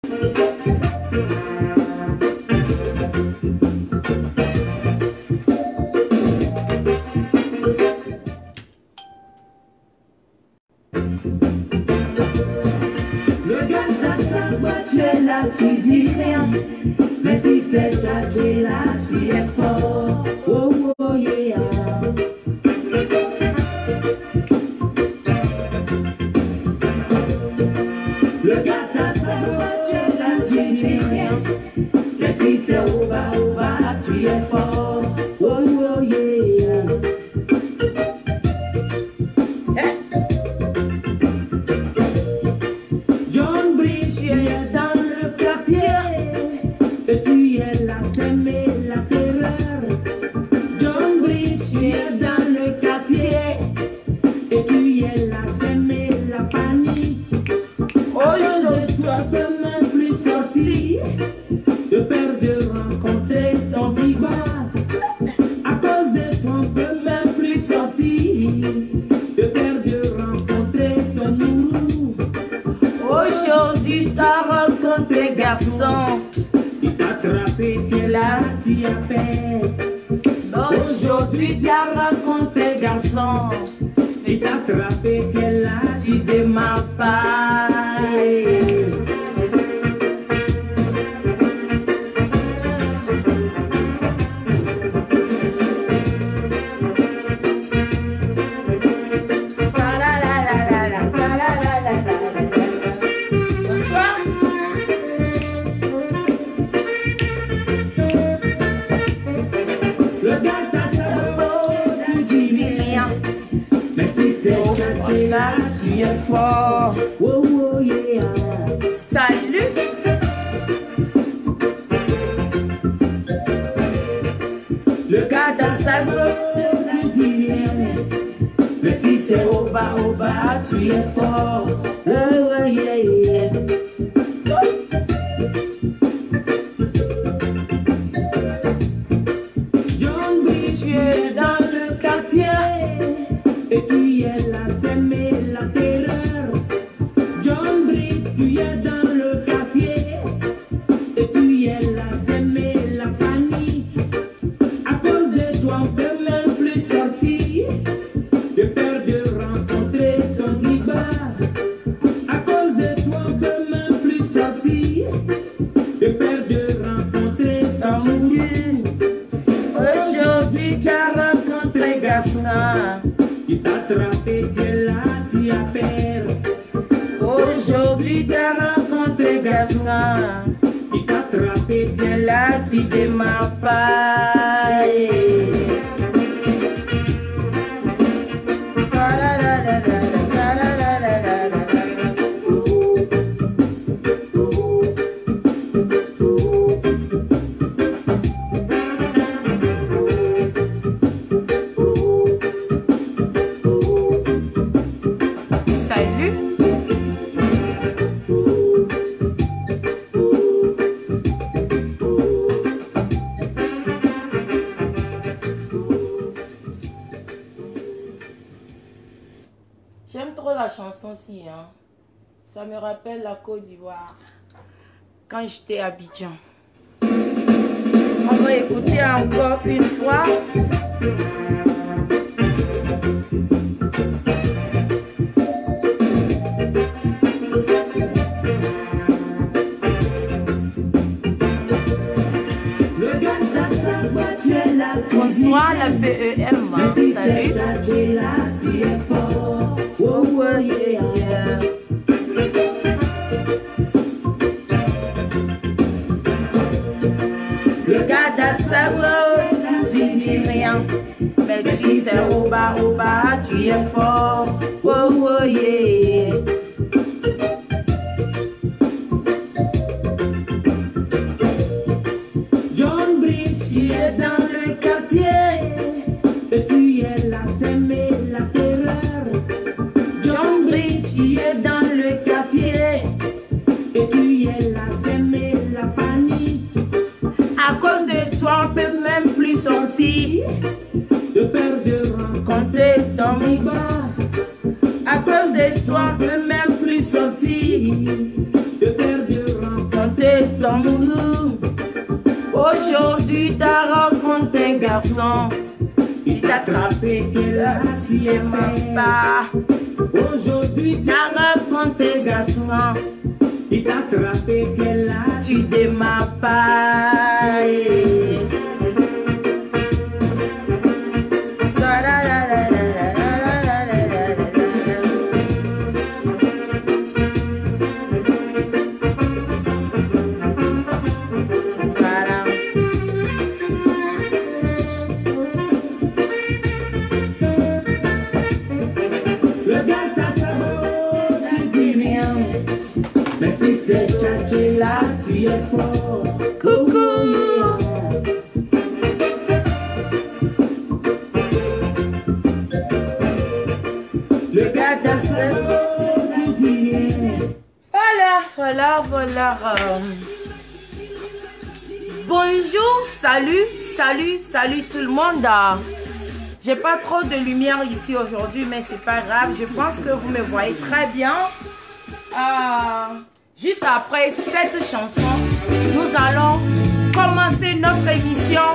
Le gars dans sa voiture là, tu dis rien. Mais si c'est chargé là, tu es fort. Oh, oh, yeah. Le gars dans sa voiture là, tu dis rien. Mais si c'est au bas, tu es fort. Oh, oh, yeah. Hey. John Bridge, tu es dans le quartier. Et tu es là, s'aimer la terreur. John Bridge, tu es dans le quartier. Et tu es là, s'aimer la panique. Aujourd'hui, toi, je peux même plus sortir. De peur de rencontrer ton rival. À cause de toi, on peut même plus sortir. De peur de rencontrer ton loulou. Aujourd'hui, t'as rencontré garçon. Il t'a attrapé, tu es là, tu as peur. Aujourd'hui, t'as rencontré garçon. Il t'a attrapé, tu es là, tu démarres pas. Bonsoir. Le gars t'a sabot, tu dis rien. Mais si c'est là, tu es fort. Oh, oh, yeah. Salut. Le gars dans sa voiture, tu dis rien. Mais si c'est au bas, tu es fort. Oh, oh, yeah, yeah. John Bridge, tu es dans le quartier. Et tu es là, s'aimer la terreur. John Bridge, tu es dans le quartier. Et tu es là, s'aimer la panique. À cause de toi, on peut même plus sortir. De peur de rencontrer ton rival. À cause de toi, on peut même plus sortir. De peur de rencontrer ton moulu. Aujourd'hui, t'as rencontré garçon. Il t'a attrapé, tu es là, tu as peur. Aujourd'hui, t'as rencontré garçon. Il t'a attrapé, tu es là, tu démarres pas. Salut. J'aime trop la chanson-ci, hein. Ça me rappelle la Côte d'Ivoire. Quand j'étais à Abidjan. On va écouter encore une fois. Bonsoir la PEM, salut. Oh, oh, yeah, yeah. Le gars d'Assabo, tu dis rien. Mais tu sais au bas, tu es fort. Oh, oh, yeah. John Bridge, tu es dans le quartier. Et tu es là, s'aimer la terreur. John Bridge, tu es dans le quartier. Et tu es là, s'aimer la panique. À cause de toi, on peut même plus sortir. De peur de rencontrer ton rival. À cause de toi, on peut même plus sortir. De peur de rencontrer chanter ton boulot. Aujourd'hui, t'as rencontré un garçon. Il t'a attrapé, tu m'aimes pas. Aujourd'hui, t'as rencontré un garçon. Il t'a attrapé, tu m'aimes pas. Là, tu es fort. Coucou. Le gars t'a tu dis rien. Voilà. Bonjour, salut tout le monde. J'ai pas trop de lumière ici aujourd'hui, mais c'est pas grave. Je pense que vous me voyez très bien. Juste après cette chanson, nous allons commencer notre émission.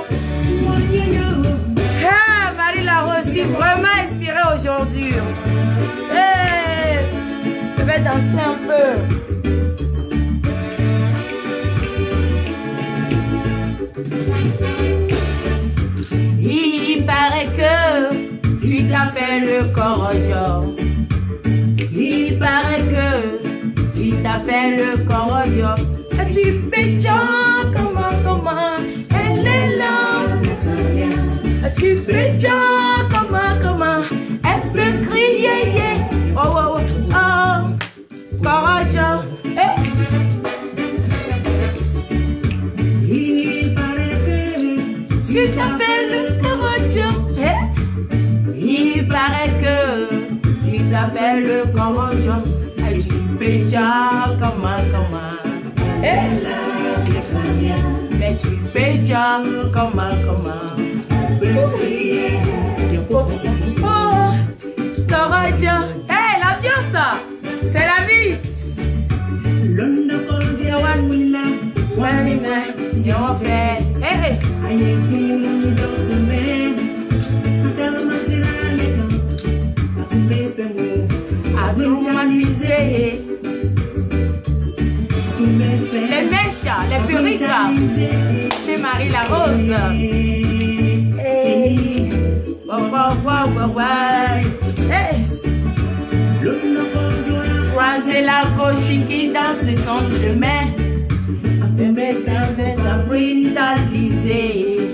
Hey, Marie Larose, est vraiment inspirée aujourd'hui. Hey, je vais danser un peu. Il paraît que tu t'appelles Korojo. Il paraît que tu t'appelles Korojo. Tu pétions comment, elle est là. Tu pétions comment, elle peut crier. Oh, Korojo. Il paraît que tu t'appelles Korojo. Il paraît que tu t'appelles Korojo. Péja, comment, mais tu péja, comment, oh, Korojo, hey, l'ambiance, c'est la vie. Les mèches, les perruques chez Marie Larose. Hey. Hey. Croiser la gauche qui danse son chemin. Avec la brutalisée.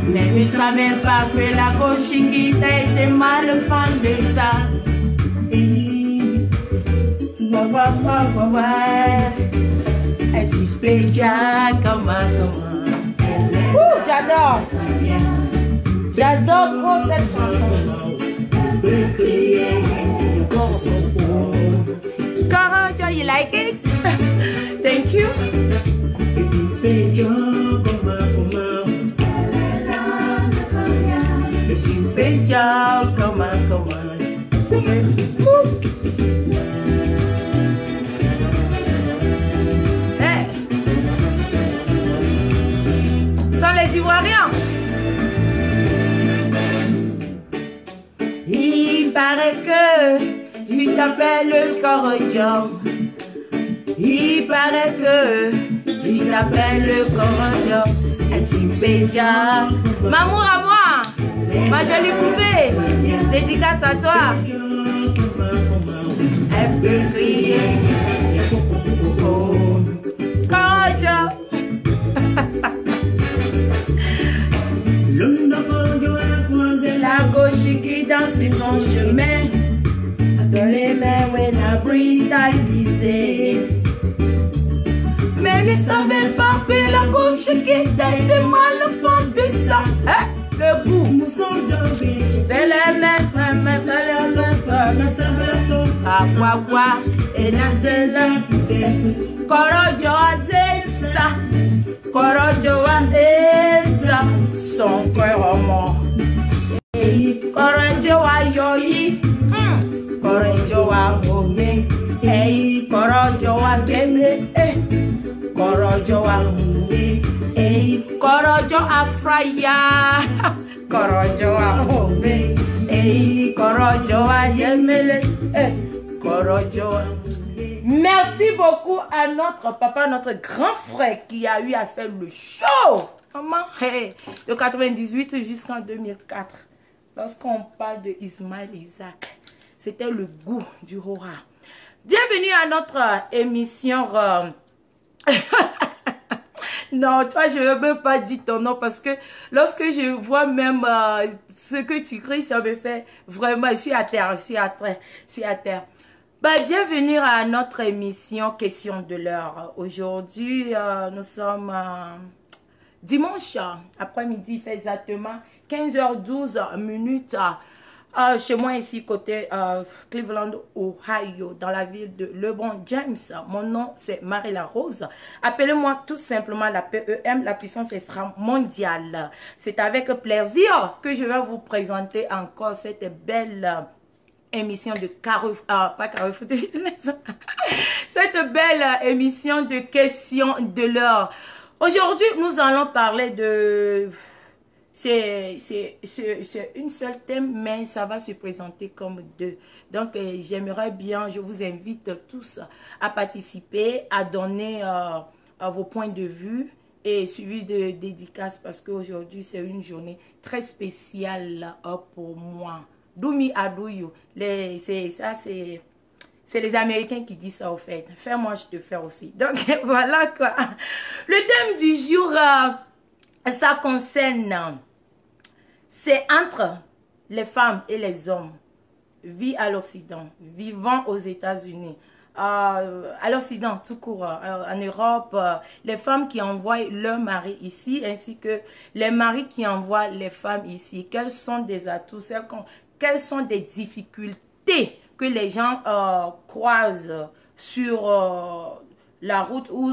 Mais ne savais pas que la gauche qui était mal fan de ça. Et tu péjas comment. J'adore. J'adore trop cette chanson. Korojo, you like it? Thank you. Tu péjas comment. Les Ivoiriens. Il paraît que tu t'appelles Korojo. Il paraît que tu t'appelles Korojo. Et tu péjas. Maman à moi, ma jolie poupée. Dédicace à toi. Elle peut crier. Korojo. La gauche qui danse son chemin. Dans les mains, on a brutalisé. Mais ne savait pas que la gauche qui était mal fan de ça. Le bout. Fais les mains, quoi. Et Nathalie, Korojo Azesa. Korojo Azesa. Son cœur mort. Korojo Ayoyi. Korojo Agome. Korojo Ageme. Korojo Ambe, Korojo Afraya, Korojo Ambe, Korojo Ayemele, Korojo Ambe. Merci beaucoup à notre papa, notre grand frère qui a eu à faire le show. Maman, de 98 jusqu'en 2004. Lorsqu'on parle de Ismaël Isaac, c'était le goût du roi. Bienvenue à notre émission. Non, toi, je ne veux même pas dire ton nom parce que lorsque je vois même ce que tu cries, ça me fait vraiment, je suis à terre, je suis à terre. Bah, bienvenue à notre émission Question de l'heure. Aujourd'hui, nous sommes dimanche après-midi, il fait exactement 15h12 minutes. Chez moi ici côté Cleveland, Ohio, dans la ville de LeBron James. Mon nom c'est Marie-La Rose. Appelez-moi tout simplement la PEM, la puissance extra mondiale. C'est avec plaisir que je vais vous présenter encore cette belle émission de Carrefour Business. Cette belle émission de questions de l'heure. Aujourd'hui, nous allons parler de... C'est une seule thème, mais ça va se présenter comme deux. Donc, j'aimerais bien, je vous invite tous à participer, à donner vos points de vue et suivi de dédicaces parce qu'aujourd'hui, c'est une journée très spéciale pour moi. Doumi Adouyo, c'est les Américains qui disent ça au fait. Fais-moi, je te fais aussi. Donc, voilà quoi. Le thème du jour, ça concerne... C'est entre les femmes et les hommes, vie à l'Occident, vivant aux États-Unis, à l'Occident tout court, en Europe, les femmes qui envoient leurs maris ici, ainsi que les maris qui envoient les femmes ici. Quels sont des atouts, quelles sont des difficultés que les gens croisent sur la route ou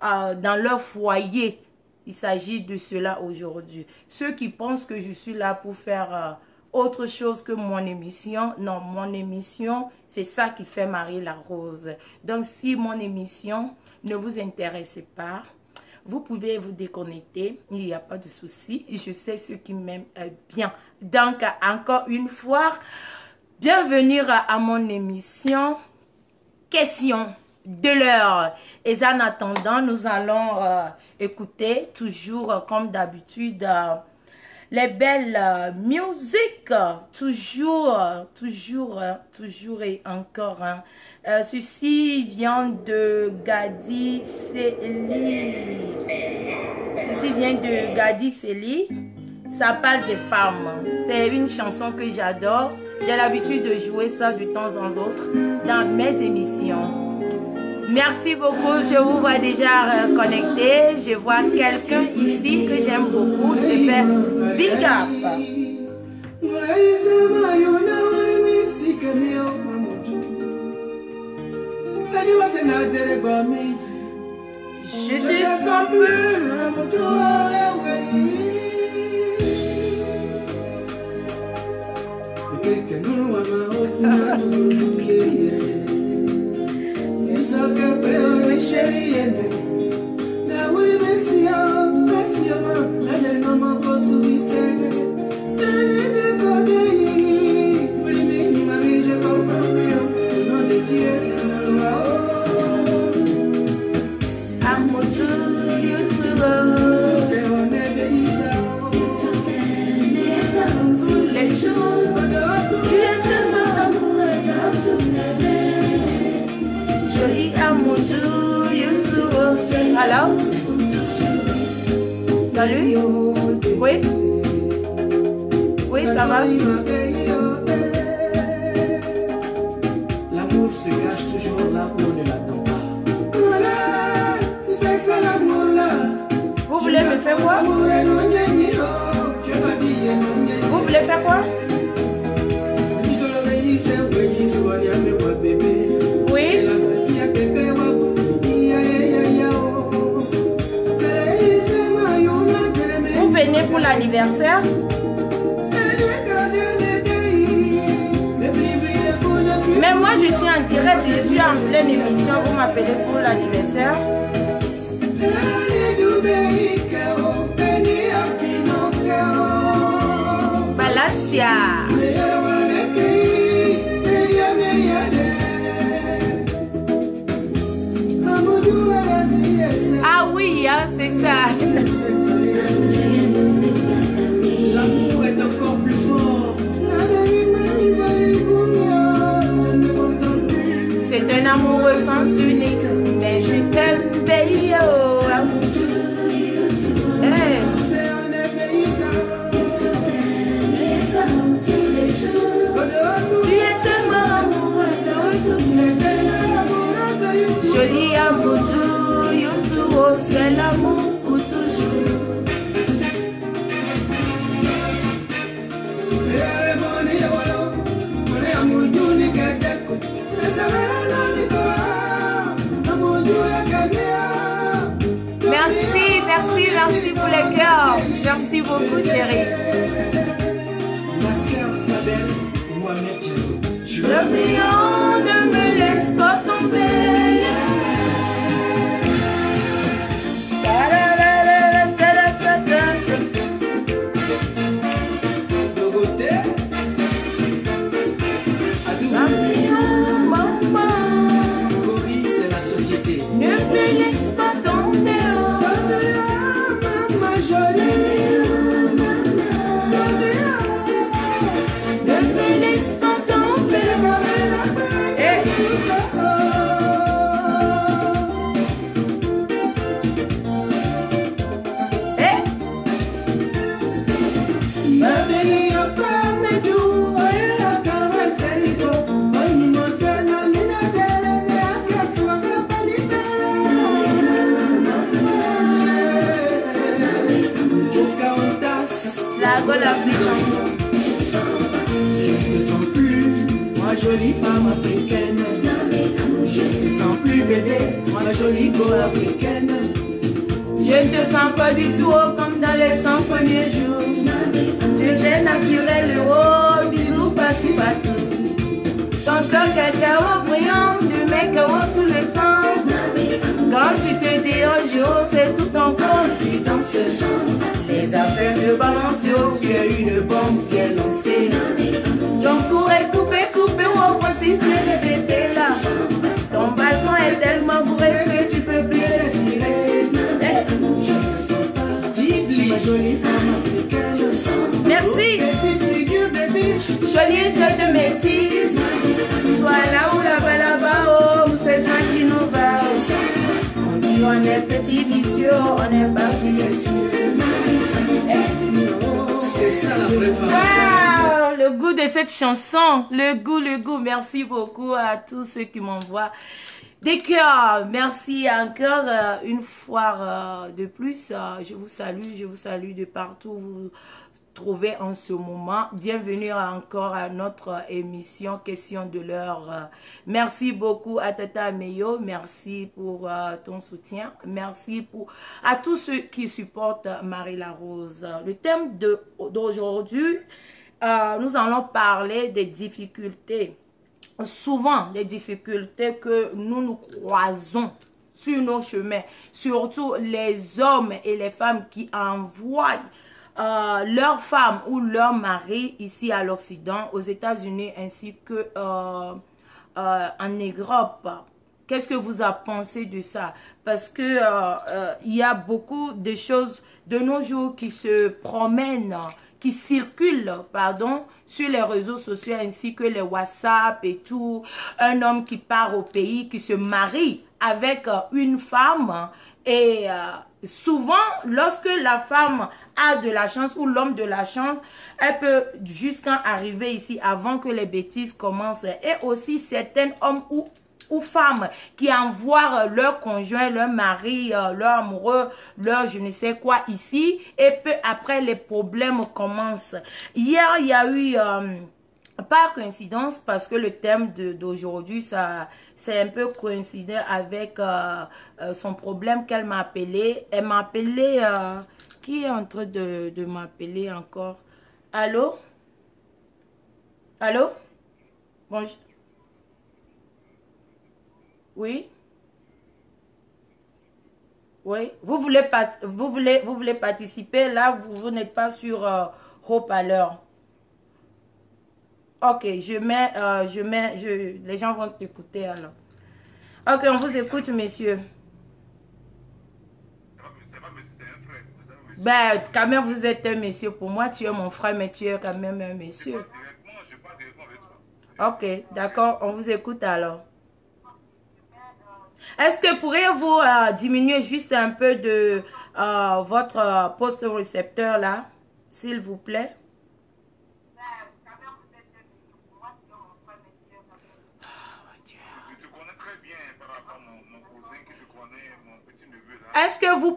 dans leur foyer? Il s'agit de cela aujourd'hui. Ceux qui pensent que je suis là pour faire autre chose que mon émission, non, mon émission, c'est ça qui fait Marie-La Rose. Donc, si mon émission ne vous intéresse pas, vous pouvez vous déconnecter. Il n'y a pas de souci. Je sais ceux qui m'aiment bien. Donc, encore une fois, bienvenue à mon émission Question de l'heure. Et en attendant, nous allons écouter toujours comme d'habitude les belles musiques, toujours et encore. Ceci vient de Gadi Seli. Ceci vient de Gadi Seli. Ça parle des femmes. C'est une chanson que j'adore. J'ai l'habitude de jouer ça de temps en autre dans mes émissions. Merci beaucoup, je vous vois déjà connecté. Je vois quelqu'un ici que j'aime beaucoup. Je te fais big up. Je te sens plus. Alors, salut. Oui. Oui, ça va. L'amour se cache toujours là où on ne l'attend pas. Vous voulez me faire quoi? Vous voulez faire quoi? Oui. Vous venez pour l'anniversaire? Mais moi je suis en direct, je suis en pleine émission, vous m'appelez pour l'anniversaire. Ah oui, hein, c'est ça. L'amour est encore plus fort. C'est un amour au sens unique. Mais je t'aime, baby, oh. Hey. Tu es tellement amoureuse. Joli amour, oh, c'est l'amour pour toujours. Merci, merci, merci pour les cœurs. Merci beaucoup, chérie. Ma sœur Fabel, Mohamed, Le brillant ne me laisse pas tomber. Dorothée, Cory, c'est la société. Ne me laisse pas tomber. Ma jolie. Ne me laisse pas tomber. Eh. Eh. La gueule a pris son Je ne sens plus, moi jolie femme africaine. Je ne sens plus bébé, moi la jolie go africaine. Je ne te sens pas du tout comme dans les 100 premiers jours. Tu es naturel, oh, bisous, pas-ci, partout. Ton cœur cacao brillant, du mec tout le temps. Quand tu te déranges, oh, c'est tout ton corps qui danse. Les affaires se balancent, oh, tu as une bombe qui est lancée. Ton cours est coupé, oh, voici tu es bébé là. Ton balcon est tellement bourré que tu peux plus respirer. Ma jolie femme africaine. Merci. Petite figure de biche. Jolie yeux de métisse. Soit là ou là-bas, là-bas, oh, c'est ça qui nous va. On dit on est petit vicieux, on est pas vicieux. C'est ça la vraie femme. Wow, le goût de cette chanson, le goût. Merci beaucoup à tous ceux qui m'envoient des cœurs. Merci encore une fois de plus. Je vous salue de partout où vous vous trouvez en ce moment. Bienvenue encore à notre émission Question de l'heure. Merci beaucoup à Tata Meyo. Merci pour ton soutien. Merci à tous ceux qui supportent Marie La Rose. Le thème d'aujourd'hui, nous allons parler des difficultés. Souvent, les difficultés que nous croisons sur nos chemins, surtout les hommes et les femmes qui envoient leurs femmes ou leurs maris ici à l'Occident, aux États-Unis ainsi que en Europe. Qu'est-ce que vous en pensez de ça? Parce que il y a beaucoup de choses de nos jours qui se promènent, qui circulent, pardon, sur les réseaux sociaux ainsi que les WhatsApp et tout. Un homme qui part au pays, qui se marie avec une femme et souvent, lorsque la femme a de la chance ou l'homme de la chance, elle peut jusqu'à arriver ici avant que les bêtises commencent. Et aussi certains hommes ou femmes qui envoient leur conjoint, leur mari, leur amoureux, leur je ne sais quoi ici, et peu après les problèmes commencent. Hier, il y a eu, par coïncidence, parce que le thème d'aujourd'hui, ça c'est un peu coïncidé avec son problème qu'elle m'a appelé. Elle m'a appelé, qui est en train de m'appeler encore? Allô? Allô? Bonjour. Oui? Oui? Vous voulez participer? Là, vous n'êtes pas sur haut-parleur. Ok, les gens vont t'écouter alors. Ok, on vous écoute, messieurs. Ben, quand même, vous êtes un monsieur. Pour moi, tu es mon frère, mais tu es quand même un monsieur. Je parle directement avec toi. Ok, d'accord. On vous écoute alors. Est-ce que pourriez-vous diminuer juste un peu de votre poste récepteur là, s'il vous plaît? Je te connais très bien par rapport à mon cousin que je connais, mon petit neveu là. Est-ce que vous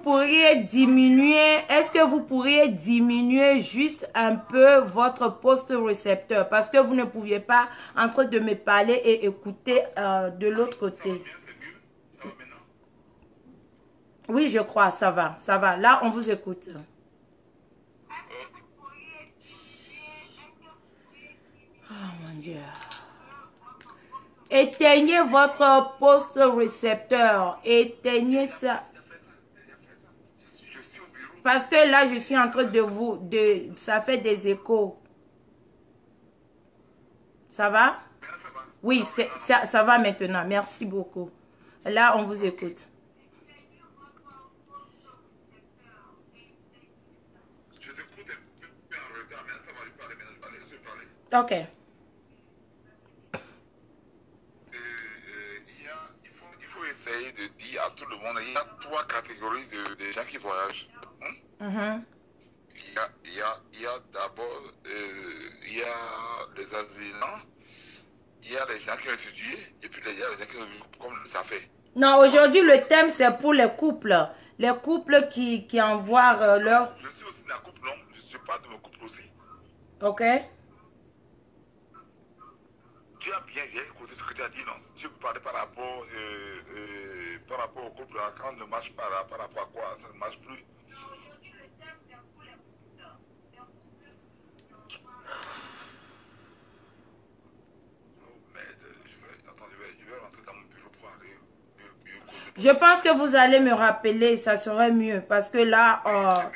pourriez diminuer juste un peu votre poste récepteur parce que vous ne pouviez pas en train de me parler et écouter de l'autre côté. C'est mieux. Ça va maintenant. Oui, je crois, ça va, ça va. Là, on vous écoute. Oh mon Dieu. Éteignez votre poste récepteur. Éteignez ça. Je suis au bureau. Parce que là, je suis en train ça fait des échos. Ça va? Maintenant, ça va. Oui, ça va maintenant. Merci beaucoup. Là, on vous écoute. Je t'écoute un peu en retard, mais ça va lui parler maintenant. Je vais parler. Ok. Il faut essayer de dire à tout le monde, il y a trois catégories de gens qui voyagent. Mhm. Il y a d'abord, il y a les asylants, il y a les gens qui ont étudié, et puis il y a les gens qui ont vu comme ça fait. Non, aujourd'hui, le thème, c'est pour les couples. Les couples qui envoient leur... Je suis aussi dans la couple, non? Je parle de mon couple aussi. Ok? Tu as bien, j'ai écouté ce que tu as dit, non? Tu parlais par rapport au couple, quand on ne marche pas, par rapport à quoi? Ça ne marche plus. Je vais rentrer dans mon bureau pour aller mieux causer. Je pense que vous allez me rappeler, ça serait mieux. Parce que là,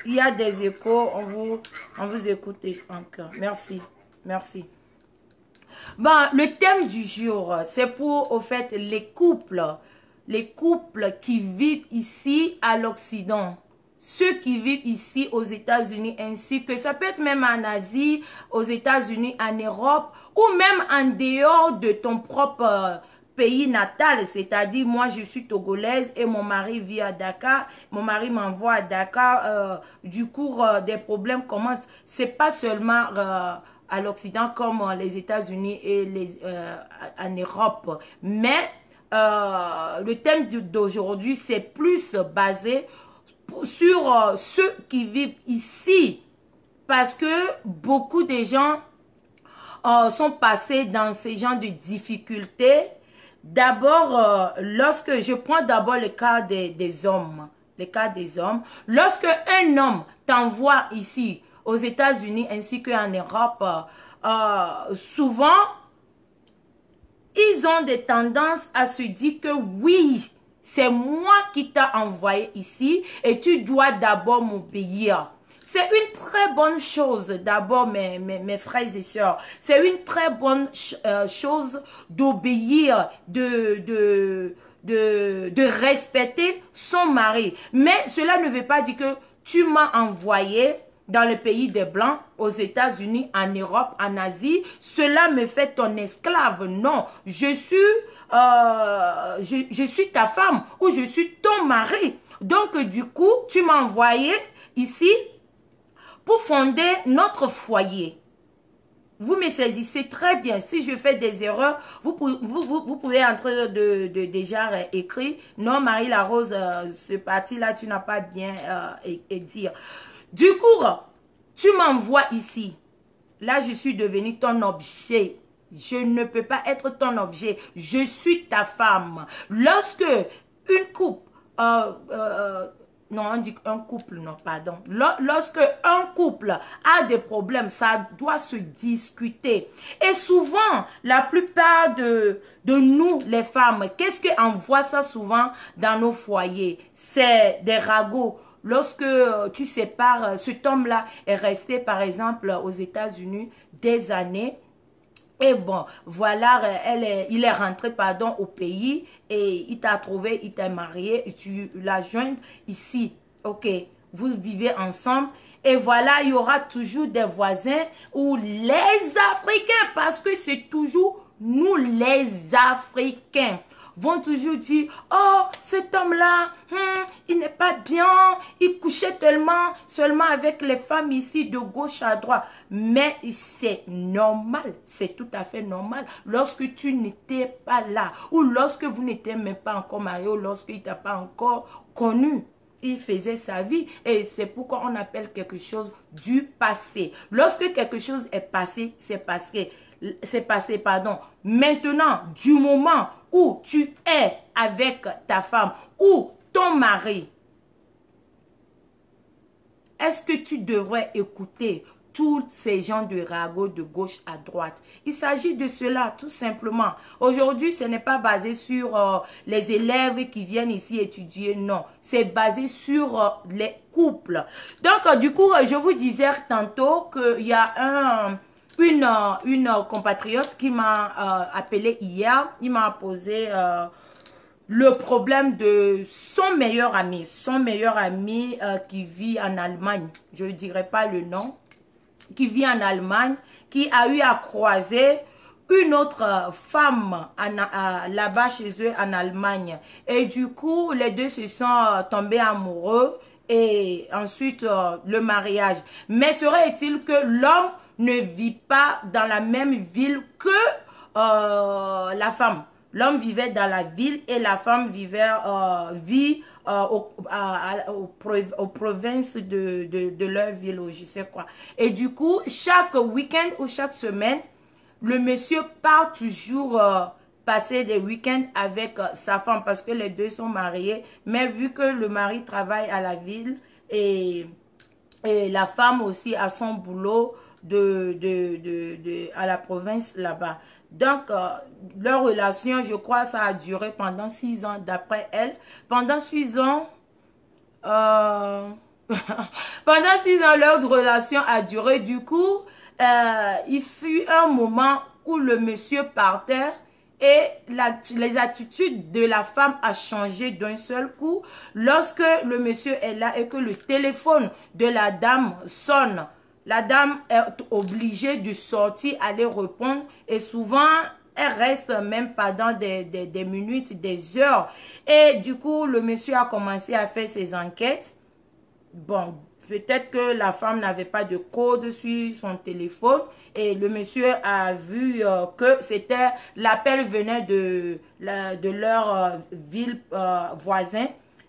il y a des échos, on vous écoute encore. Merci, merci. Bon, le thème du jour, c'est pour, au fait, les couples qui vivent ici à l'Occident. Ceux qui vivent ici aux États-Unis ainsi que ça peut être même en Asie, aux États-Unis, en Europe ou même en dehors de ton propre pays natal. C'est-à-dire, moi, je suis togolaise et mon mari vit à Dakar. Mon mari m'envoie à Dakar. Du coup, des problèmes commencent. C'est pas seulement... à l'Occident comme les États-Unis et en Europe. Mais le thème d'aujourd'hui, c'est plus basé sur ceux qui vivent ici. Parce que beaucoup de gens sont passés dans ces genres de difficultés. D'abord, lorsque je prends d'abord le cas des hommes. Le cas des hommes. Lorsque un homme t'envoie ici aux États-Unis ainsi qu'en Europe, souvent, ils ont des tendances à se dire que oui, c'est moi qui t'ai envoyé ici et tu dois d'abord m'obéir. C'est une très bonne chose d'abord, mes frères et sœurs. C'est une très bonne chose d'obéir, de respecter son mari. Mais cela ne veut pas dire que tu m'as envoyé dans le pays des Blancs, aux États-Unis, en Europe, en Asie, cela me fait ton esclave. Non, je suis ta femme ou je suis ton mari. Donc, du coup, tu m'as envoyé ici pour fonder notre foyer. Vous me saisissez très bien. Si je fais des erreurs, vous pouvez entrer déjà écrit. Non, Marie Larose, ce parti-là, tu n'as pas bien dire. Du coup, tu m'envoies ici. Là, je suis devenu ton objet. Je ne peux pas être ton objet. Je suis ta femme. Lorsque une couple... non, on dit un couple, non, pardon. Lorsque un couple a des problèmes, ça doit se discuter. Et souvent, la plupart de nous, les femmes, qu'est-ce qu'on voit ça souvent dans nos foyers? C'est des ragots. Lorsque tu sépares, cet homme-là est resté, par exemple, aux États-Unis des années. Et bon, voilà, il est rentré, pardon, au pays et il t'a trouvé, il t'a marié et tu l'as joint ici. Ok, vous vivez ensemble. Et voilà, il y aura toujours des voisins ou les Africains, parce que c'est toujours nous les Africains vont toujours dire, oh, cet homme-là, il n'est pas bien, il couchait seulement avec les femmes ici de gauche à droite. Mais c'est normal, c'est tout à fait normal. Lorsque tu n'étais pas là, ou lorsque vous n'étiez même pas encore marié, ou lorsqu'il ne t'a pas encore connu, il faisait sa vie, et c'est pourquoi on appelle quelque chose du passé. Lorsque quelque chose est passé, c'est passé. Maintenant, du moment où tu es avec ta femme ou ton mari, est-ce que tu devrais écouter tous ces gens de ragots de gauche à droite? Il s'agit de cela, tout simplement. Aujourd'hui, ce n'est pas basé sur les élèves qui viennent ici étudier, non. C'est basé sur les couples. Donc, du coup, je vous disais tantôt qu'il y a une compatriote qui m'a appelé hier. Il m'a posé le problème de son meilleur ami qui vit en Allemagne. Je ne dirai pas le nom. Qui vit en Allemagne, qui a eu à croiser une autre femme là-bas chez eux en Allemagne. Et du coup, les deux se sont tombés amoureux et ensuite le mariage. Mais serait-il que l'homme ne vit pas dans la même ville que la femme? L'homme vivait dans la ville et la femme vit aux provinces de leur ville, ou je sais quoi. Et du coup, chaque week-end ou chaque semaine, le monsieur part toujours passer des week-ends avec sa femme parce que les deux sont mariés. Mais vu que le mari travaille à la ville et la femme aussi a son boulot à la province là-bas. Donc, leur relation, je crois, ça a duré pendant 6 ans, d'après elle. Pendant 6 ans, pendant 6 ans, leur relation a duré. Du coup, il fut un moment où le monsieur partait et les attitudes de la femme a changé d'un seul coup. Lorsque le monsieur est là et que le téléphone de la dame sonne, la dame est obligée de sortir, aller répondre et souvent, elle reste même pendant des minutes, des heures. Et du coup, le monsieur a commencé à faire ses enquêtes. Bon, peut-être que la femme n'avait pas de code sur son téléphone et le monsieur a vu que c'était l'appel venait de leur ville voisin.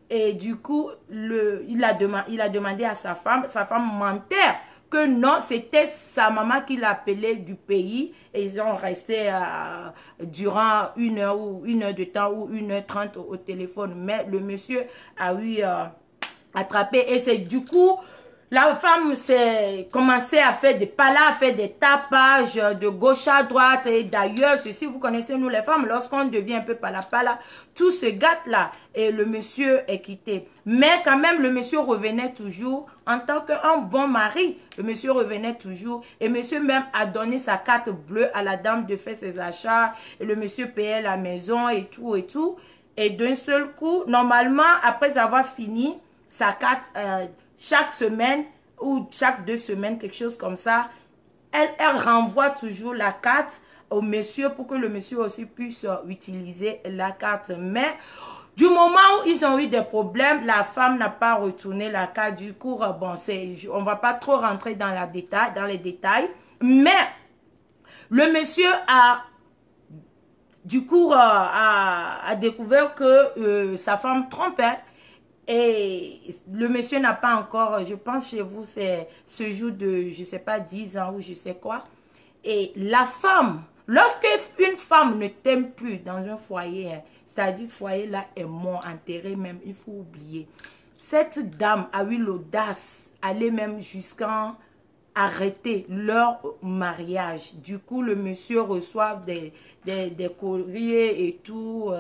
Et du coup, il a demandé à sa femme mentait que non, c'était sa maman qui l'appelait du pays et ils ont resté durant 1 heure ou 1 heure de temps ou 1h30 au téléphone. Mais le monsieur a eu attrapé et c'est du coup, la femme s'est commencé à faire des palas, à faire des tapages de gauche à droite. Et d'ailleurs, ceci, vous connaissez, nous les femmes, lorsqu'on devient un peu pala, tout se gâte là. Et le monsieur est quitté. Mais quand même, le monsieur revenait toujours en tant qu'un bon mari. Le monsieur revenait toujours. Et monsieur même a donné sa carte bleue à la dame de faire ses achats. Et le monsieur payait la maison et tout et tout. Et d'un seul coup, normalement, après avoir fini sa carte, chaque semaine ou chaque 2 semaines, quelque chose comme ça, elle renvoie toujours la carte au monsieur pour que le monsieur aussi puisse utiliser la carte. Mais du moment où ils ont eu des problèmes, la femme n'a pas retourné la carte. Du coup, bon, on ne va pas trop rentrer dans les détails. Mais le monsieur a du coup a découvert que sa femme trompait. Et le monsieur n'a pas encore, je pense chez vous, c'est ce jour de, je sais pas, 10 ans ou je sais quoi. Et la femme, lorsque une femme ne t'aime plus dans un foyer, c'est-à-dire le foyer là est mort, enterré même, il faut oublier. Cette dame a eu l'audace, aller même jusqu'à arrêter leur mariage. Du coup, le monsieur reçoit des courriers et tout.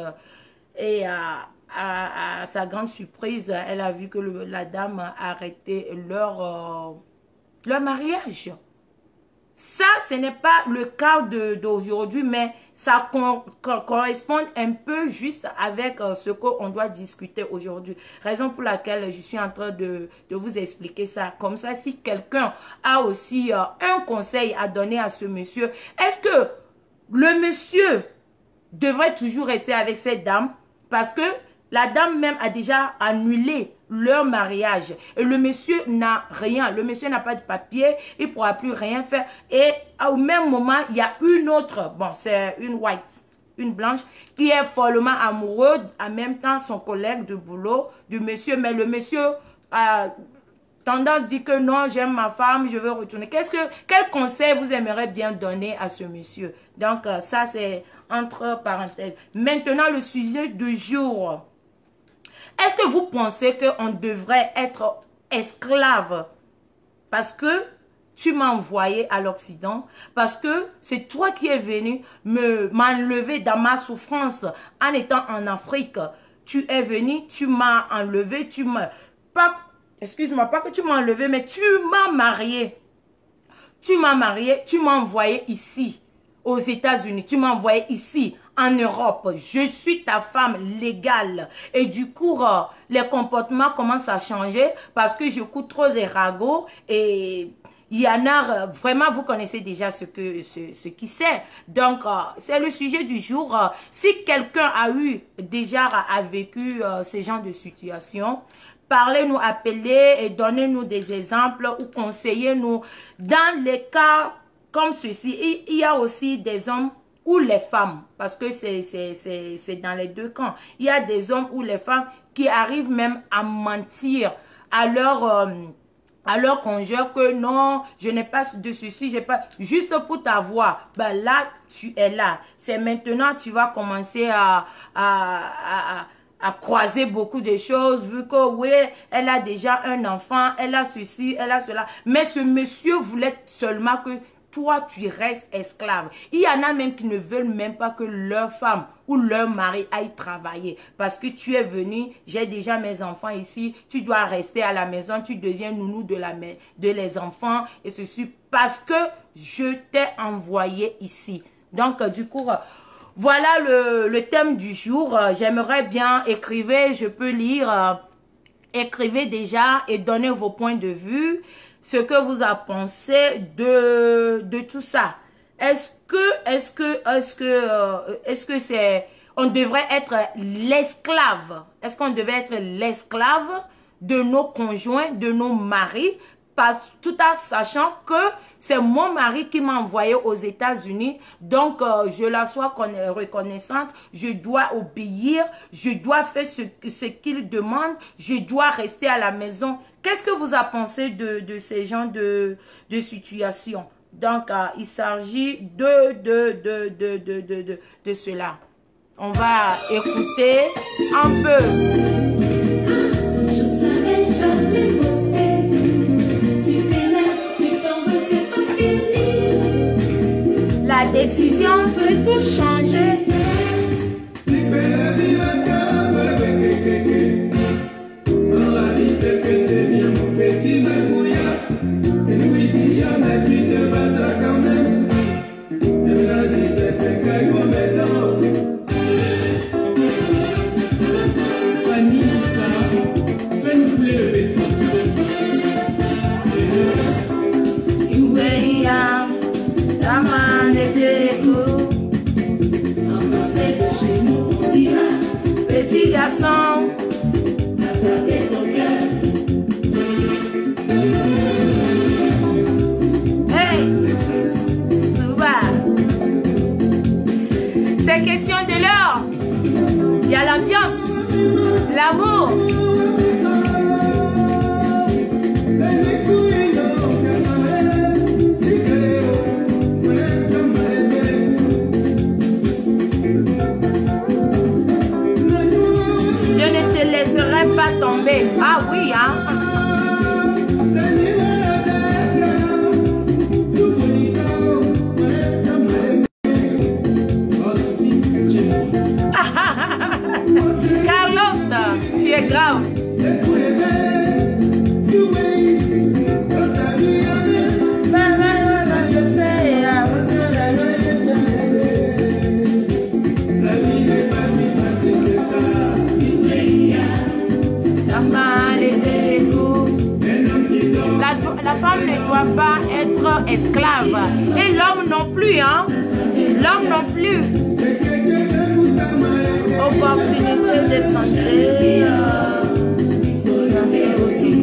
Et à sa grande surprise, elle a vu que la dame a arrêté leur mariage. Ça, ce n'est pas le cas d'aujourd'hui, mais ça correspond un peu juste avec ce qu'on doit discuter aujourd'hui. Raison pour laquelle je suis en train de vous expliquer ça. Comme ça, si quelqu'un a aussi un conseil à donner à ce monsieur, est-ce que le monsieur devrait toujours rester avec cette dame? Parce que la dame même a déjà annulé leur mariage. Et le monsieur n'a rien. Le monsieur n'a pas de papier. Il ne pourra plus rien faire. Et au même moment, il y a une autre. Bon, c'est une white. Une blanche. Qui est follement amoureux. En même temps, son collègue de boulot du monsieur. Mais le monsieur a tendance à dire que non, j'aime ma femme, je veux retourner. Quel conseil vous aimeriez bien donner à ce monsieur? Donc, ça, c'est entre parenthèses. Maintenant, le sujet du jour. Est-ce que vous pensez qu'on devrait être esclave parce que tu m'as envoyé à l'Occident, parce que c'est toi qui es venu m'enlever dans ma souffrance en étant en Afrique. Tu es venu, tu m'as enlevé, excuse-moi, pas que tu m'as enlevé, mais tu m'as marié. Tu m'as marié, tu m'as envoyé ici, aux États-Unis. Tu m'as envoyé ici, en Europe. Je suis ta femme légale. Et du coup, les comportements commencent à changer parce que je coûte trop des ragots et il y en a, vraiment, vous connaissez déjà ce qui c'est. Donc, c'est le sujet du jour. Si quelqu'un a vécu ce genre de situation, parlez-nous, appelez et donnez-nous des exemples ou conseillez-nous. Dans les cas comme ceci, il y a aussi des hommes ou les femmes, parce que c'est dans les deux camps. Il y a des hommes ou les femmes qui arrivent même à mentir à leur conjoint que non, je n'ai pas de ceci, j'ai pas, juste pour t'avoir. Ben là, tu es là. C'est maintenant tu vas commencer à croiser beaucoup de choses, vu que oui, elle a déjà un enfant, elle a ceci, elle a cela. Mais ce monsieur voulait seulement que toi, tu restes esclave. Il y en a même qui ne veulent même pas que leur femme ou leur mari aille travailler. Parce que tu es venu, j'ai déjà mes enfants ici, tu dois rester à la maison, tu deviens nounou de les enfants. Et ceci parce que je t'ai envoyé ici. Donc, du coup, voilà le thème du jour. J'aimerais bien écrire, je peux lire, écrivez déjà et donnez vos points de vue. Ce que vous avez pensé de tout ça. Est-ce que c'est, on devrait être l'esclave? Est-ce qu'on devait être l'esclave de nos conjoints, de nos maris? Tout en sachant que c'est mon mari qui m'a envoyé aux États-Unis, donc je la sois reconnaissante, je dois obéir, je dois faire ce qu'il demande, je dois rester à la maison. Qu'est-ce que vous avez pensé de ces genres de situation? Donc, il s'agit de cela. On va écouter un peu. Si je savais, j'allais bosser. Tu t'énerves, tu t'en veux, c'est pas fini. La décision peut tout changer. Petit garçon, attrapez ton cœur. Hey, Souba. C'est question de l'or. Il y a l'ambiance, l'amour. Je ne te laisserai pas tomber. Ah oui, hein? Carlos, tu es grave. la femme ne doit pas être esclave. Et l'homme non plus, hein. L'homme non plus. Opportunité de santé. Aussi.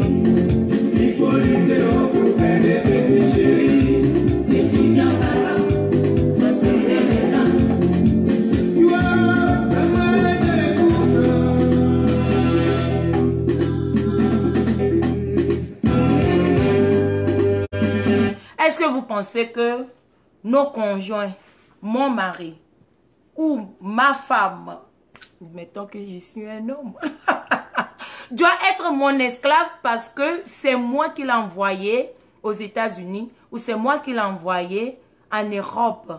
Il faut lutter pour aider les chéris. Étudiants parents, faut serrer les dents. Est-ce que vous pensez que nos conjoints, mon mari ou ma femme, mettons que je suis un homme, doit être mon esclave parce que c'est moi qui l'ai envoyé aux États-Unis ou c'est moi qui l'ai envoyé en Europe?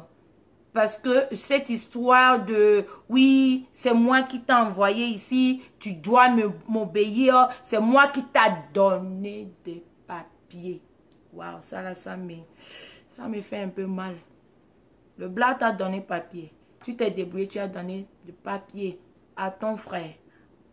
Parce que cette histoire de oui, c'est moi qui t'ai envoyé ici, tu dois m'obéir, c'est moi qui t'a donné des papiers. Waouh, ça là, ça me fait un peu mal. Le blanc t'a donné papier. Tu t'es débrouillé, tu as donné du papier à ton frère,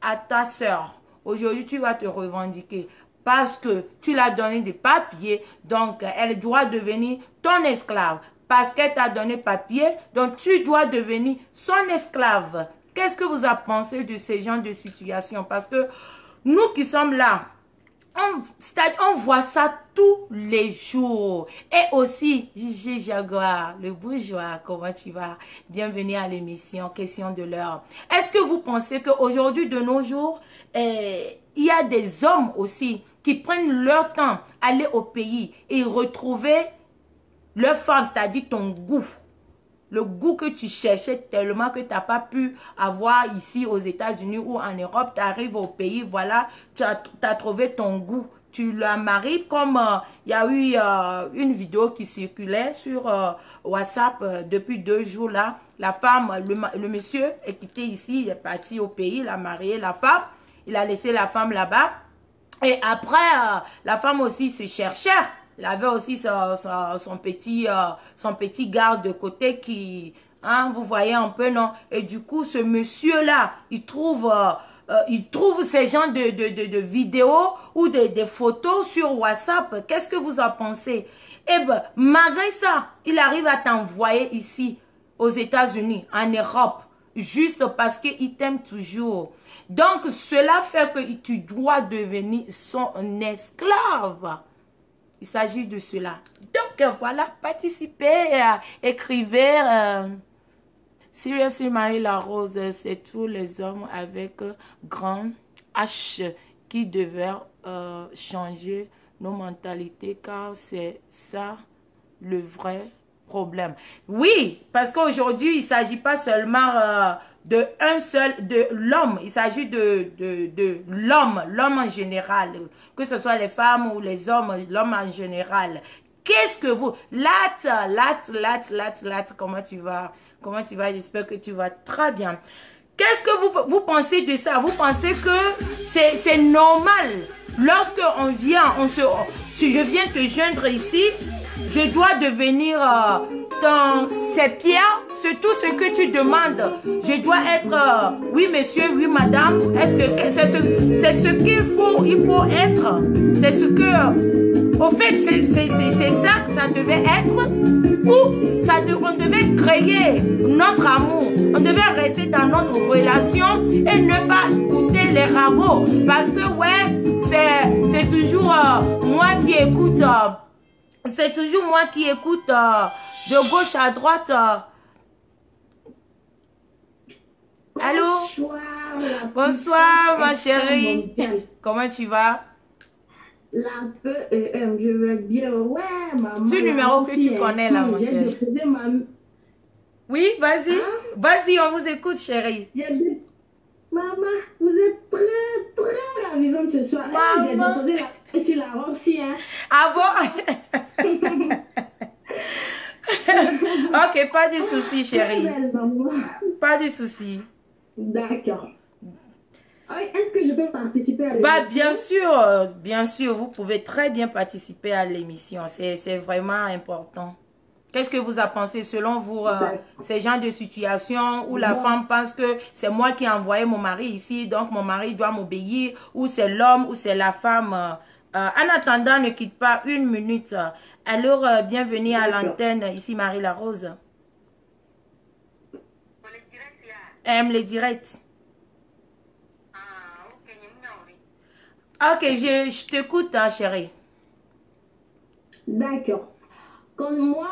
à ta soeur. Aujourd'hui, tu vas te revendiquer parce que tu l'as donné des papiers. Donc, elle doit devenir ton esclave. Parce qu'elle t'a donné papier, donc tu dois devenir son esclave. Qu'est-ce que vous avez pensé de ces genres de situations? Parce que nous qui sommes là, on voit ça tous les jours. Et aussi, Gigi Jaguar, le bourgeois, comment tu vas? Bienvenue à l'émission Question de l'heure. Est-ce que vous pensez qu'aujourd'hui, de nos jours, il y a des hommes aussi qui prennent leur temps aller au pays et retrouver leur femme, c'est-à-dire ton goût. Le goût que tu cherchais tellement que tu n'as pas pu avoir ici aux États-Unis ou en Europe. Tu arrives au pays, voilà, tu as trouvé ton goût. Tu la maries comme il y a eu une vidéo qui circulait sur WhatsApp depuis 2 jours là. La femme, le monsieur est quitté ici, il est parti au pays, il a marié la femme. Il a laissé la femme là-bas. Et après, la femme aussi se cherchait. Il avait aussi son petit garde de côté qui, hein, vous voyez un peu, non? Et du coup, ce monsieur-là, il trouve ces genres de vidéos ou des photos sur WhatsApp. Qu'est-ce que vous en pensez? Eh bien, malgré ça, il arrive à t'envoyer ici, aux États-Unis, en Europe, juste parce qu'il t'aime toujours. Donc, cela fait que tu dois devenir son esclave. Il s'agit de cela. Donc, voilà, participez, écrivez. Seriously, Marie-Larose, c'est tous les hommes avec grand H qui devaient changer nos mentalités, car c'est ça le vrai problème. Oui, parce qu'aujourd'hui, il ne s'agit pas seulement de l'homme. Il s'agit de l'homme en général. Que ce soit les femmes ou les hommes, l'homme en général. Qu'est-ce que vous... comment tu vas? Comment tu vas? J'espère que tu vas très bien. Qu'est-ce que vous pensez de ça? Vous pensez que c'est normal? Lorsque on vient, je viens te joindre ici, je dois devenir ton sépière, c'est tout ce que tu demandes. Je dois être, oui monsieur, oui madame. Est-ce que c'est ce qu'il faut être? C'est ce que, au fait, c'est ça que ça devait être? Ou on devait créer notre amour? On devait rester dans notre relation et ne pas écouter les ragots. Parce que, ouais, c'est toujours moi qui écoute... c'est toujours moi qui écoute de gauche à droite. Allô? Bonsoir. Bonsoir, ma chérie. Comment tu vas? Je vais bien. Ouais, maman. Ce numéro que tu connais là, ma chérie. Oui, vas-y. Hein? Vas-y, on vous écoute, chérie. Maman, vous êtes très amusante ce soir. J'ai déposé la sur la robe aussi, hein. Ah bon? Ok, pas de souci, chérie. Pas de souci. D'accord. Est-ce que je peux participer à l'émission? Bien sûr, vous pouvez très bien participer à l'émission. C'est vraiment important. Qu'est-ce que vous avez pensé selon vous, ces genres de situations où la femme pense que c'est moi qui ai envoyé mon mari ici, donc mon mari doit m'obéir, ou c'est l'homme, ou c'est la femme. En attendant, ne quitte pas 1 minute. Alors, bienvenue à l'antenne. Ici, Marie La Rose. Aime les directs. Ok, je t'écoute, hein, chérie. D'accord. Comme moi,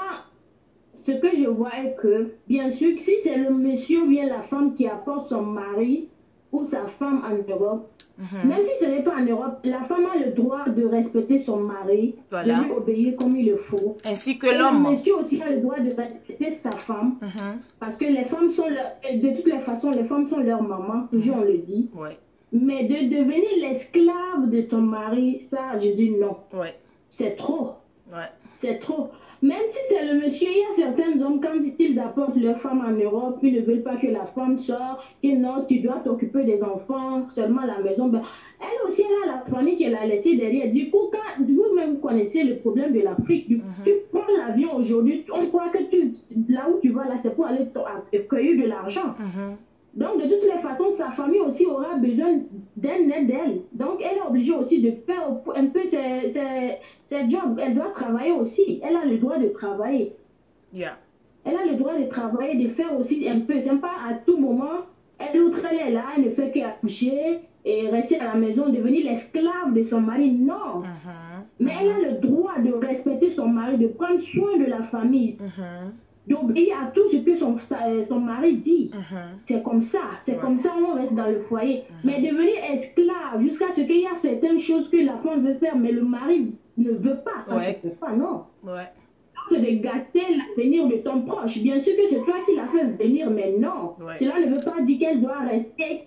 ce que je vois est que, bien sûr, si c'est le monsieur ou bien la femme qui apporte son mari ou sa femme en Europe, même si ce n'est pas en Europe, la femme a le droit de respecter son mari, Voilà. de lui obéir comme il le faut. Ainsi que Et l'homme. le monsieur aussi a le droit de respecter sa femme, parce que les femmes sont de toutes les façons, les femmes sont leur maman, toujours on le dit. Ouais. Mais de devenir l'esclave de ton mari, ça, je dis non. Ouais. C'est trop. Ouais. C'est trop. Même si c'est le monsieur, il y a certains hommes, quand ils apportent leur femme en Europe, ils ne veulent pas que la femme sorte, que non, tu dois t'occuper des enfants, seulement à la maison. Ben, elle aussi, elle a la famille qu'elle a laissée derrière. Du coup, quand vous-même connaissez le problème de l'Afrique, tu prends l'avion aujourd'hui, on croit que là où tu vas, là, c'est pour aller cueillir de l'argent. Donc, de toutes les façons, sa famille aussi aura besoin d'un aide d'elle. Donc, elle est obligée aussi de faire un peu ses jobs. Elle doit travailler aussi. Elle a le droit de travailler. Yeah. Elle a le droit de travailler, de faire aussi un peu. C'est pas à tout moment, elle outre elle est là, elle ne fait qu'accoucher et rester à la maison, devenir l'esclave de son mari. Non. Mais elle a le droit de respecter son mari, de prendre soin de la famille. D'obéir à tout ce que son mari dit. C'est comme ça. C'est comme ça on reste dans le foyer. Mais devenir esclave jusqu'à ce qu'il y a certaines choses que la femme veut faire, mais le mari ne veut pas. Ça ne se fait pas, non. C'est de gâter l'avenir de ton proche. Bien sûr que c'est toi qui l'as fait venir, mais non. Cela ne veut pas dire qu'elle doit rester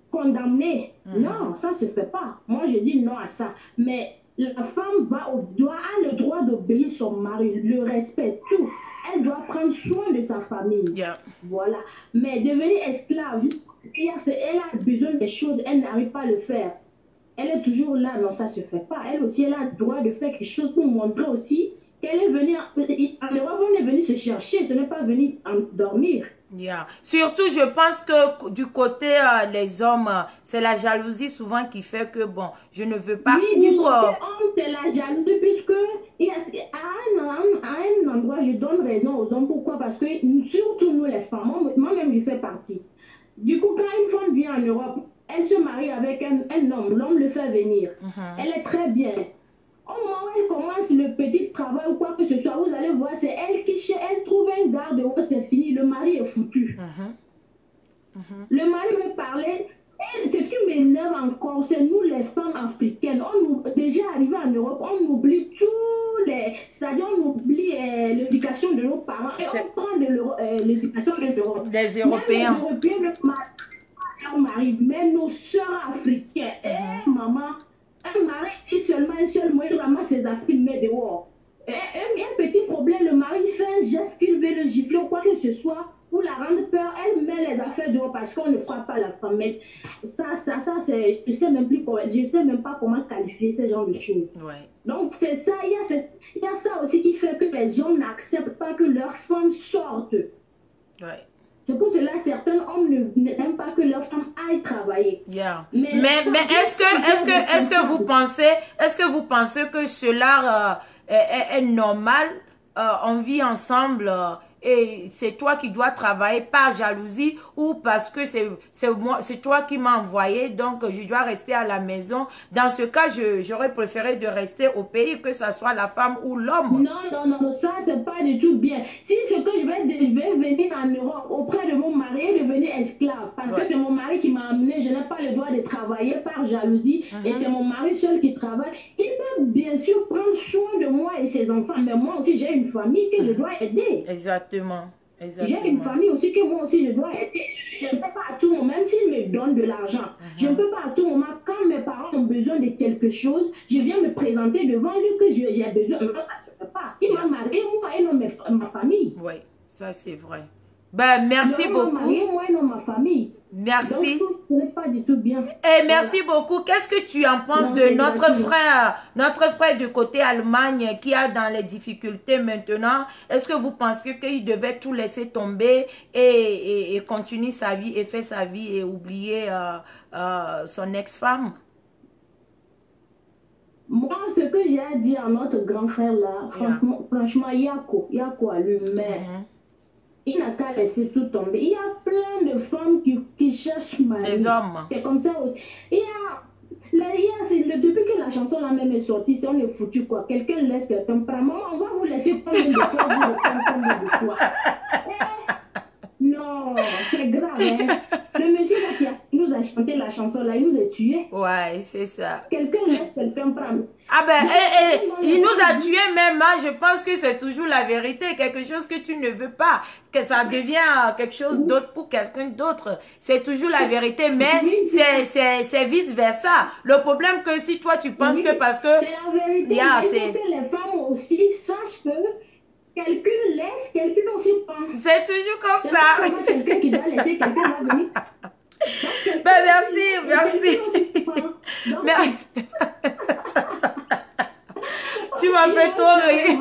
condamnée. Non, ça ne se fait pas. Moi, je dis non à ça. Mais la femme a le droit d'obéir son mari, le respect, tout. Elle doit prendre soin de sa famille. Voilà. Mais devenir esclave, elle a besoin des choses, elle n'arrive pas à le faire. Elle est toujours là, non, ça ne se fait pas. Elle aussi, elle a le droit de faire quelque chose pour montrer aussi qu'elle est venue, en Europe, on est venu se chercher, ce n'est pas venu dormir. Surtout, je pense que du côté les hommes, c'est la jalousie souvent qui fait que, bon, je ne veux pas... Oui, du côté homme, c'est la jalousie, puisque à un endroit, je donne raison aux hommes. Pourquoi? Parce que, surtout nous les femmes, moi-même, je fais partie. Du coup, quand une femme vient en Europe, elle se marie avec un homme, l'homme le fait venir. Elle est très bien. Au moment où elle commence le petit travail ou quoi que ce soit, vous allez voir, c'est elle qui elle trouve un garde, c'est fini, le mari est foutu. Le mari veut parler. Et ce qui m'énerve encore, c'est nous les femmes africaines. Déjà arrivé en Europe, on oublie tous les... C'est-à-dire on oublie l'éducation de nos parents et on prend l'éducation de l'Europe. Des Européens. Même les Européens, leur mari, même nos soeurs africaines. Maman, un mari dit seulement un seul mot, il ramasse ses affaires, il met dehors. Un petit problème, le mari fait un geste qu'il veut le gifler ou quoi que ce soit, pour la rendre peur, elle met les affaires dehors parce qu'on ne frappe pas la femme. Mais ça c'est, je sais même pas comment qualifier ce genre de choses. Donc c'est ça, il y a ça aussi qui fait que les hommes n'acceptent pas que leurs femmes sortent. C'est pour cela que certains hommes n'aiment pas que leurs femmes aillent travailler. Mais est-ce que vous pensez que cela est normal? On vit ensemble et c'est toi qui dois travailler par jalousie ou parce que c'est toi qui m'as envoyé, donc je dois rester à la maison. Dans ce cas, j'aurais préféré de rester au pays, que ce soit la femme ou l'homme. Non, ça c'est pas du tout bien. Si ce que je vais venir en Europe auprès de mon mari et devenir esclave, parce que c'est mon mari qui m'a amené, je n'ai pas le droit de travailler par jalousie et c'est mon mari seul qui travaille, il peut bien sûr prendre soin de moi et ses enfants, mais moi aussi j'ai une famille que je dois aider. Exactement. J'ai une famille aussi que moi aussi je dois aider. Je ne peux pas à tout moment, même s'ils me donnent de l'argent, je ne peux pas à tout moment, quand mes parents ont besoin de quelque chose, je viens me présenter devant lui que j'ai besoin. Mais ça ne se fait pas. Il m'a marié, moi et non ma famille. Oui, ça c'est vrai. Ben, merci beaucoup. Marié, moi et non ma famille. Merci. Donc, ce n'est pas du tout bien. Et merci beaucoup. Qu'est-ce que tu en penses de notre frère du côté Allemagne qui a dans les difficultés maintenant? Est-ce que vous pensez qu'il devait tout laisser tomber et continuer sa vie et faire sa vie et oublier son ex-femme? Moi, j'ai à dire à notre grand frère là, franchement, Yako à lui-même. Il n'a qu'à laisser tout tomber. Il y a plein de femmes qui cherchent mari. Les hommes. C'est comme ça aussi. Depuis que la chanson là même est sortie, c'est on est foutu quoi. Quelqu'un laisse quelqu'un prendre. Maman, on va vous laisser combien de fois, vous le prendre combien de fois. Non, c'est grave. Hein. Le monsieur là qui nous a chanté la chanson là, il nous a tués. Ouais, c'est ça. Quelqu'un laisse quelqu'un prendre. Ah ben, il nous a tués même. Hein. Je pense que c'est toujours la vérité. Quelque chose que tu ne veux pas, que ça devient quelque chose d'autre pour quelqu'un d'autre. C'est toujours la vérité, mais c'est vice versa. Le problème que si toi tu penses que parce que... C'est la vérité. Il faut que les femmes aussi sachent que quelqu'un laisse, quelqu'un aussi prend. C'est toujours comme ça. Quelqu'un qui doit laisser, quelqu'un va venir. Ben merci. Tu m'as fait trop rire.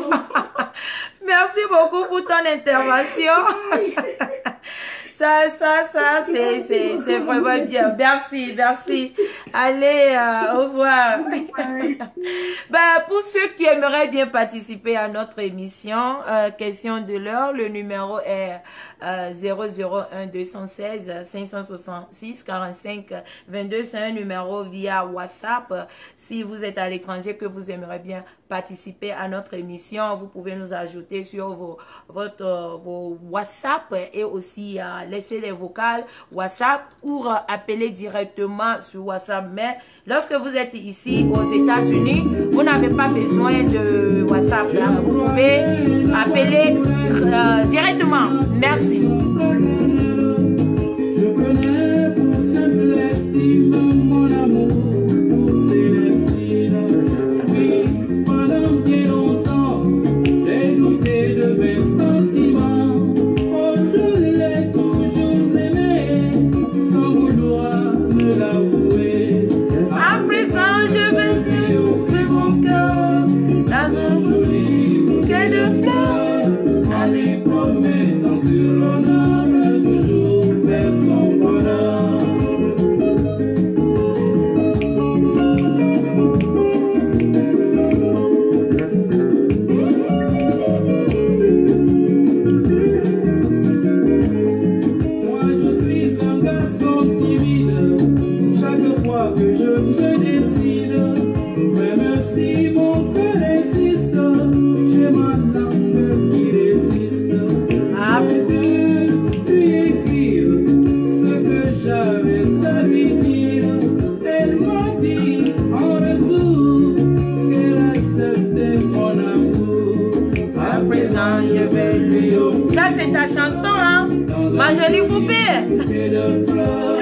Merci beaucoup pour ton intervention. Ça, c'est vraiment bien. Merci. Allez, au revoir. Ben, pour ceux qui aimeraient bien participer à notre émission, question de l'heure, le numéro est 001 216 566 45 22. C'est un numéro via WhatsApp. Si vous êtes à l'étranger que vous aimeriez bien participer à notre émission, vous pouvez nous ajouter sur vos WhatsApp et aussi laisser les vocales WhatsApp ou appeler directement sur WhatsApp. Mais lorsque vous êtes ici aux États-Unis, vous n'avez pas besoin de WhatsApp. Là. Vous pouvez appeler directement. Merci. Je prenais pour simple estime mon amour pour Célestine. Oui, pendant bien longtemps, j'ai douté de mes sentiments. Oh, je l'ai toujours aimé, sans vouloir me l'avouer. À présent, je vais lui offrir mon cœur dans un joli bouquet de fleurs, en lui promettant sur l'honneur de toujours faire son bonheur. Moi je suis un garçon timide, chaque fois que je me décide, même si mon cœur insiste, j'ai ma langue qui résiste. J'ai dû lui écrire ce que j'avais à lui dire. Elle m'a dit en retour qu'elle acceptait mon amour. À présent, je vais lui offrir. Ça, c'est ta chanson, hein? Ma jolie poupée. Et de fleurs,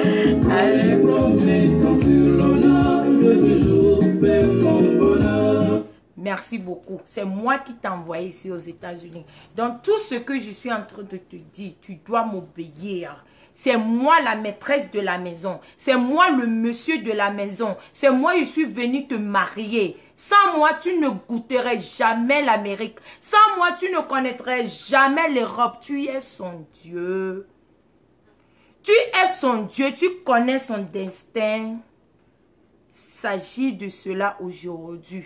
en lui promettant sur l'honneur de toujours faire son bonheur. Merci beaucoup. C'est moi qui t'ai envoyé ici aux États-Unis. Donc, tout ce que je suis en train de te dire, tu dois m'obéir. C'est moi la maîtresse de la maison. C'est moi le monsieur de la maison. C'est moi, je suis venue te marier. Sans moi, tu ne goûterais jamais l'Amérique. Sans moi, tu ne connaîtrais jamais l'Europe. Tu es son Dieu. Tu es son Dieu. Tu connais son destin. Il s'agit de cela aujourd'hui.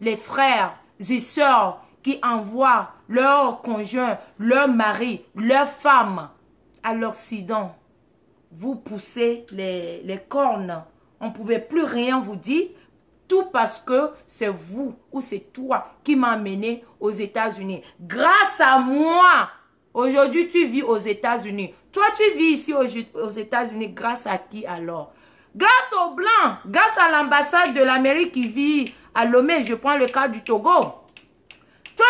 Les frères et sœurs qui envoient leurs conjoints, leurs maris, leurs femmes à l'Occident, vous poussez les cornes. On ne pouvait plus rien vous dire, tout parce que c'est vous ou c'est toi qui m'a amené aux États-Unis. Grâce à moi, aujourd'hui tu vis aux États-Unis. Toi tu vis ici aux États-Unis, grâce à qui alors? Grâce aux Blancs, grâce à l'ambassade de l'Amérique qui vit à Lomé, je prends le cas du Togo. Toi,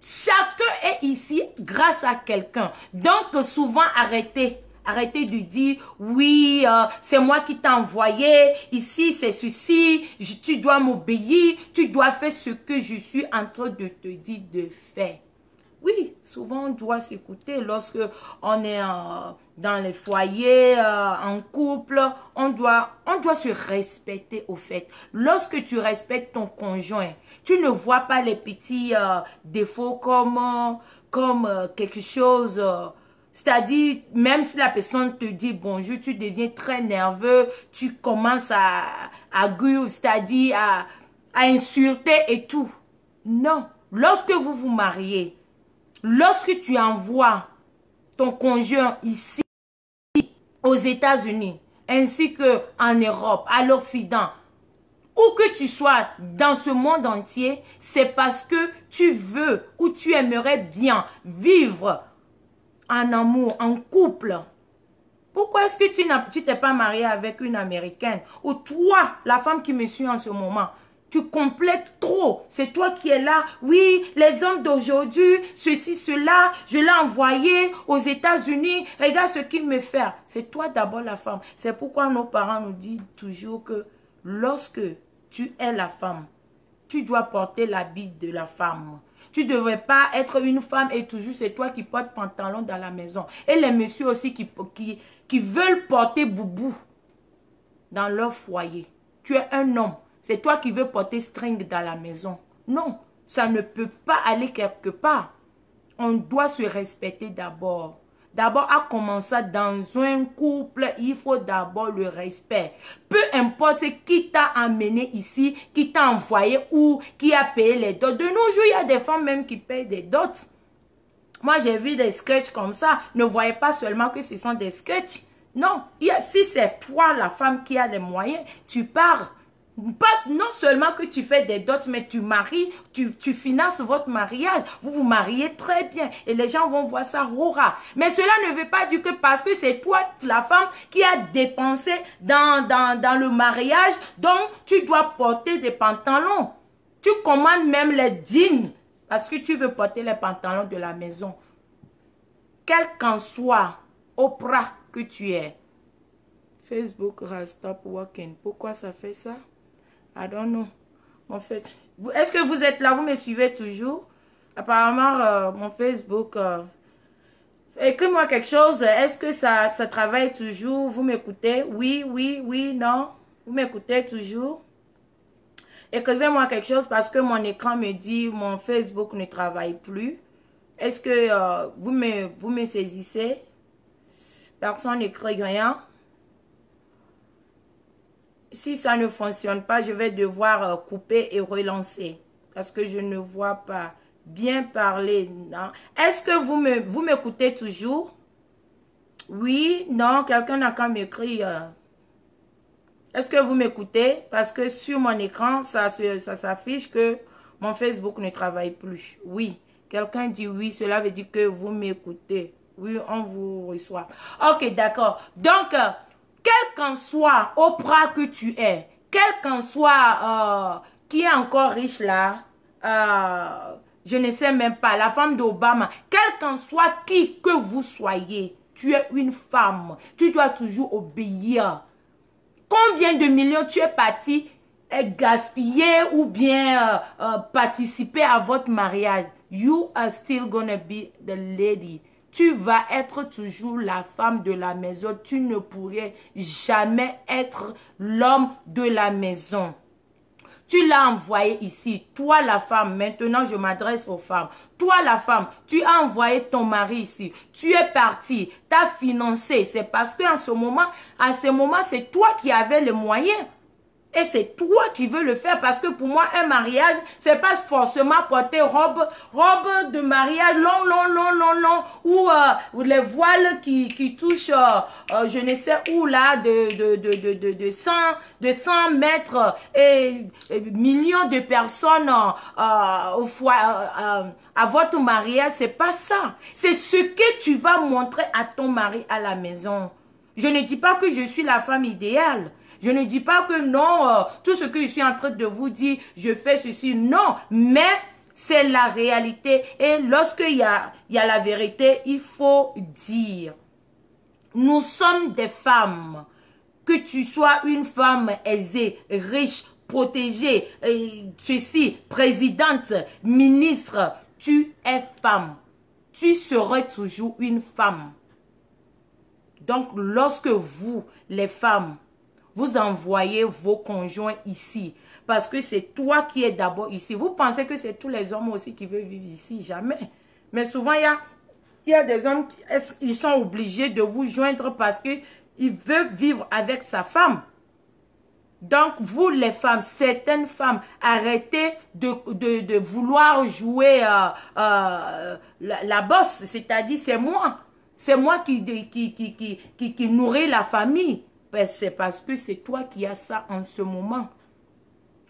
chacun est ici grâce à quelqu'un. Donc, souvent, arrêtez de dire, oui, c'est moi qui t'ai envoyé, ici, c'est ceci, tu dois m'obéir, tu dois faire ce que je suis en train de te dire de faire. Oui, souvent on doit s'écouter lorsque on est dans les foyers, en couple, on doit se respecter au fait. Lorsque tu respectes ton conjoint, tu ne vois pas les petits défauts comme quelque chose, c'est-à-dire même si la personne te dit bonjour, tu deviens très nerveux, tu commences à gueuler, c'est-à-dire à insulter et tout. Non. Lorsque vous vous mariez, lorsque tu envoies ton conjoint ici, aux États-Unis, ainsi qu'en Europe, à l'Occident, où que tu sois dans ce monde entier, c'est parce que tu veux ou tu aimerais bien vivre en amour, en couple. Pourquoi est-ce que tu t'es pas marié avec une Américaine? Ou toi, la femme qui me suit en ce moment, tu complètes trop. C'est toi qui es là. Oui, les hommes d'aujourd'hui, ceci, cela, je l'ai envoyé aux États-Unis. Regarde ce qu'il me fait. C'est toi d'abord la femme. C'est pourquoi nos parents nous disent toujours que lorsque tu es la femme, tu dois porter l'habit de la femme. Tu ne devrais pas être une femme et toujours c'est toi qui portes pantalon dans la maison. Et les messieurs aussi qui veulent porter boubou dans leur foyer. Tu es un homme. C'est toi qui veux porter string dans la maison. Non, ça ne peut pas aller quelque part. On doit se respecter d'abord. D'abord, à commencer dans un couple, il faut d'abord le respect. Peu importe qui t'a amené ici, qui t'a envoyé ou qui a payé les dots. De nos jours, il y a des femmes même qui payent des dots. Moi, j'ai vu des sketchs comme ça. Ne voyez pas seulement que ce sont des sketchs. Non, si c'est toi, la femme qui a les moyens, tu pars. Non seulement que tu fais des dots, mais tu maries, tu finances votre mariage. Vous vous mariez très bien et les gens vont voir ça rora. Mais cela ne veut pas dire que parce que c'est toi, la femme, qui a dépensé dans le mariage, donc tu dois porter des pantalons. Tu commandes même les jeans parce que tu veux porter les pantalons de la maison. Quel qu'en soit Oprah que tu es. Facebook has stopped working. Pourquoi ça fait ça? I don't know. En fait, est-ce que vous êtes là? Vous me suivez toujours? Apparemment, mon Facebook... écris-moi quelque chose. Est-ce que ça travaille toujours? Vous m'écoutez? Oui, oui, oui, non. Vous m'écoutez toujours? Écrivez-moi quelque chose parce que mon écran me dit mon Facebook ne travaille plus. Est-ce que vous me saisissez? Personne n'écrit rien. Si ça ne fonctionne pas, je vais devoir couper et relancer. Parce que je ne vois pas bien parler. Est-ce que vous m'écoutez toujours? Oui, non, quelqu'un n'a qu'à m'écrire. Est-ce que vous m'écoutez? Parce que sur mon écran, ça s'affiche que mon Facebook ne travaille plus. Oui, quelqu'un dit oui, cela veut dire que vous m'écoutez. Oui, on vous reçoit. Ok, d'accord. Donc... quel qu'en soit Oprah que tu es, quel qu'en soit qui est encore riche là, je ne sais même pas, la femme d'Obama, quel qu'en soit qui que vous soyez, tu es une femme, tu dois toujours obéir. Combien de millions tu es parti gaspiller ou bien participer à votre mariage? You are still gonna be the lady. Tu vas être toujours la femme de la maison. Tu ne pourrais jamais être l'homme de la maison. Tu l'as envoyé ici. Toi, la femme, maintenant je m'adresse aux femmes. Toi, la femme, tu as envoyé ton mari ici. Tu es parti, tu as financé. C'est parce qu'à ce moment, c'est toi qui avais les moyens. Et c'est toi qui veux le faire parce que pour moi, un mariage, c'est pas forcément porter robe de mariage long, ou les voiles qui touchent, je ne sais où là, de 100 mètres et millions de personnes à votre mariage. C'est pas ça. C'est ce que tu vas montrer à ton mari à la maison. Je ne dis pas que je suis la femme idéale. Je ne dis pas que non, tout ce que je suis en train de vous dire, je fais ceci. Non, mais c'est la réalité. Et lorsqu'il y a la vérité, il faut dire. Nous sommes des femmes. Que tu sois une femme aisée, riche, protégée, ceci, présidente, ministre, tu es femme. Tu seras toujours une femme. Donc, lorsque vous, les femmes, vous envoyez vos conjoints ici. Parce que c'est toi qui es d'abord ici. Vous pensez que c'est tous les hommes aussi qui veulent vivre ici? Jamais. Mais souvent, il y a des hommes, ils sont obligés de vous joindre parce qu'ils veulent vivre avec sa femme. Donc, vous les femmes, certaines femmes, arrêtez de vouloir jouer la bosse, c'est-à-dire c'est moi. C'est moi qui nourrit la famille. Ben, c'est parce que c'est toi qui as ça en ce moment.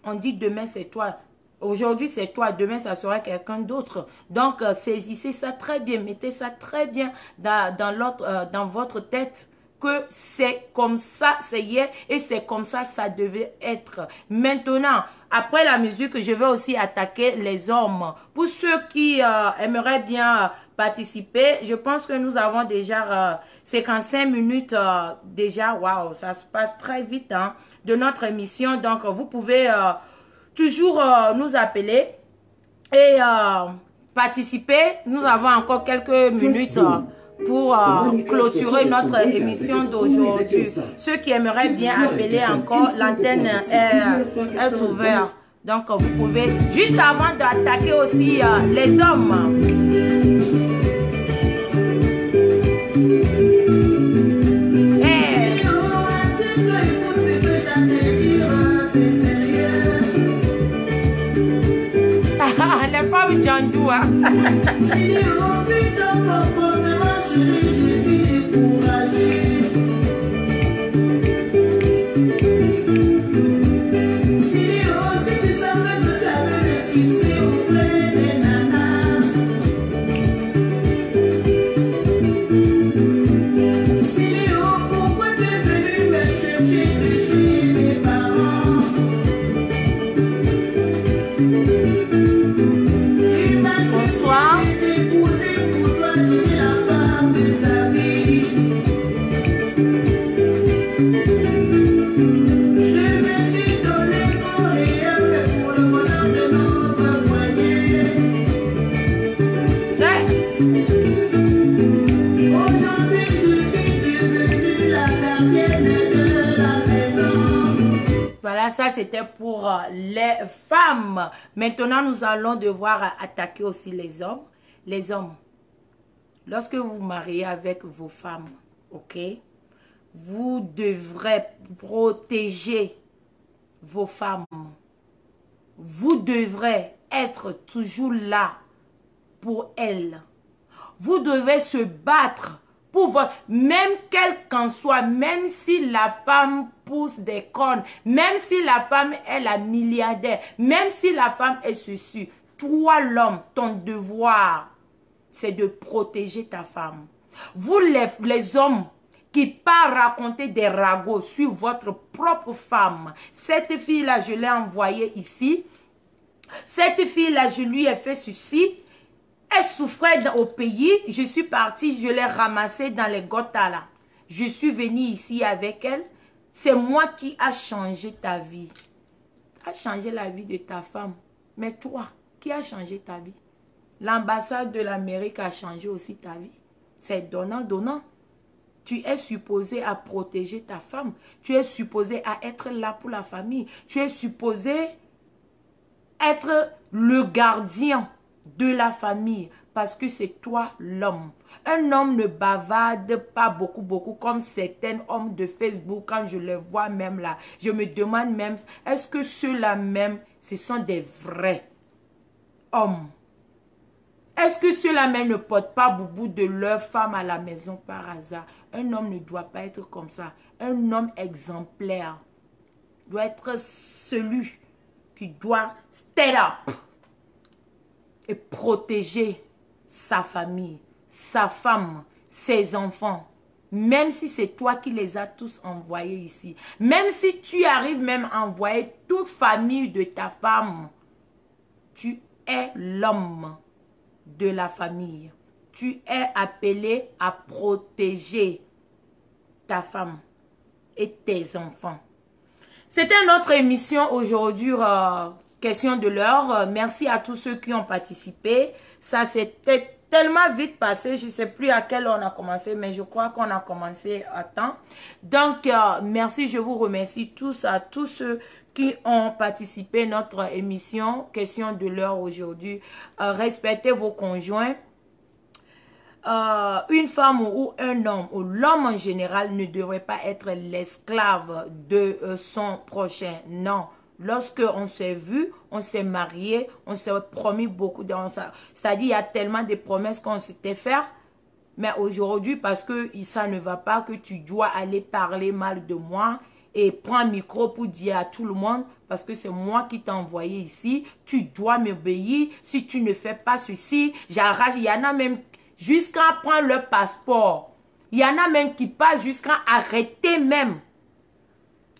On dit demain c'est toi. Aujourd'hui c'est toi, demain ça sera quelqu'un d'autre. Donc, saisissez ça très bien, mettez ça très bien dans votre tête. Que c'est comme ça, c'est hier et c'est comme ça devait être. Maintenant, après la musique, je vais aussi attaquer les hommes. Pour ceux qui aimeraient bien participer, je pense que nous avons déjà 55 minutes déjà. Waouh, ça se passe très vite hein, de notre émission. Donc, vous pouvez toujours nous appeler et participer. Nous avons encore quelques minutes pour clôturer notre émission d'aujourd'hui. Ceux qui aimeraient bien appeler encore, l'antenne est ouverte. Donc, vous pouvez, juste avant d'attaquer aussi les hommes. Les femmes Janjoua. Si on vit ton comportement, chérie, je suis découragée. Si tu savais que tu avais le succès auprès des nanas. Pourquoi tu es venu me chercher de chez mes parents? Bonsoir. Voilà, ça c'était pour les femmes. Maintenant, nous allons devoir attaquer aussi les hommes. Les hommes, lorsque vous vous mariez avec vos femmes, ok, vous devrez protéger vos femmes. Vous devrez être toujours là pour elles. Vous devez se battre pour votre, même quel qu'en soit, même si la femme pousse des cornes, même si la femme est la milliardaire, même si la femme est ceci, toi l'homme, ton devoir, c'est de protéger ta femme. Vous les hommes qui partent raconter des ragots sur votre propre femme, cette fille-là, je l'ai envoyée ici, cette fille-là, je lui ai fait ceci. Elle souffrait au pays, je suis partie, je l'ai ramassée dans les gotas là. Je suis venue ici avec elle. C'est moi qui a changé ta vie. A changé la vie de ta femme. Mais toi, qui a changé ta vie? L'ambassade de l'Amérique a changé aussi ta vie. C'est donnant. Tu es supposé à protéger ta femme. Tu es supposé à être là pour la famille. Tu es supposé être le gardien de la famille, parce que c'est toi l'homme. Un homme ne bavarde pas beaucoup comme certains hommes de Facebook. Quand je les vois même là, je me demande même, est-ce que ceux-là même, ce sont des vrais hommes? Est-ce que ceux-là même ne portent pas boubou de leur femme à la maison par hasard? Un homme ne doit pas être comme ça. Un homme exemplaire doit être celui qui doit stand up et protéger sa famille, sa femme, ses enfants. Même si c'est toi qui les as tous envoyés ici. Même si tu arrives même à envoyer toute famille de ta femme. Tu es l'homme de la famille. Tu es appelé à protéger ta femme et tes enfants. C'était notre émission aujourd'hui. Question de l'heure. Merci à tous ceux qui ont participé. Ça s'était tellement vite passé. Je ne sais plus à quelle heure on a commencé, mais je crois qu'on a commencé à temps. Donc, merci. Je vous remercie tous à tous ceux qui ont participé à notre émission. Question de l'heure aujourd'hui. Respectez vos conjoints. une femme ou un homme, ou l'homme en général, ne devrait pas être l'esclave de son prochain. Non. Lorsque on s'est vu, on s'est marié, on s'est promis beaucoup de... C'est-à-dire, il y a tellement de promesses qu'on s'était fait. Mais aujourd'hui, parce que ça ne va pas, que tu dois aller parler mal de moi et prendre un micro pour dire à tout le monde, parce que c'est moi qui t'ai envoyé ici, tu dois m'obéir. Si tu ne fais pas ceci, j'arrache. Il y en a même jusqu'à prendre le passeport. Il y en a même qui passent jusqu'à arrêter même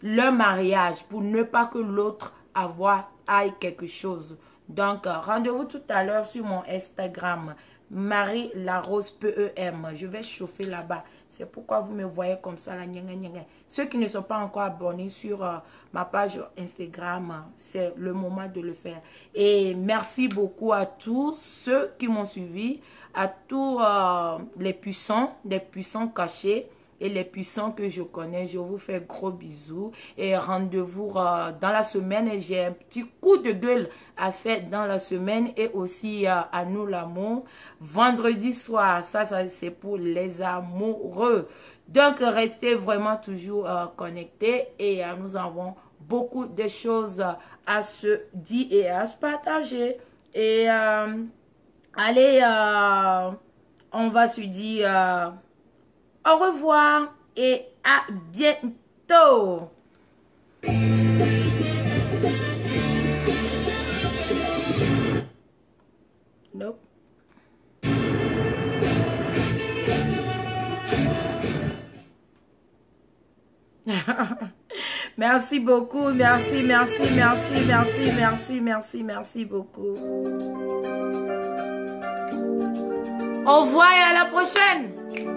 leur mariage pour ne pas que l'autre aille quelque chose. Donc, rendez-vous tout à l'heure sur mon Instagram, Marie Larose PEM. Je vais chauffer là-bas. C'est pourquoi vous me voyez comme ça. Là, ceux qui ne sont pas encore abonnés sur ma page Instagram, c'est le moment de le faire. Et merci beaucoup à tous ceux qui m'ont suivi, à tous les puissants cachés et les puissants que je connais. Je vous fais gros bisous et rendez-vous dans la semaine. J'ai un petit coup de gueule à faire dans la semaine et aussi à nous l'amour. Vendredi soir, ça c'est pour les amoureux. Donc restez vraiment toujours connectés et nous avons beaucoup de choses à se dire et à se partager. Et allez, on va se dire... au revoir et à bientôt. Nope. Merci beaucoup, merci beaucoup. Au revoir et à la prochaine.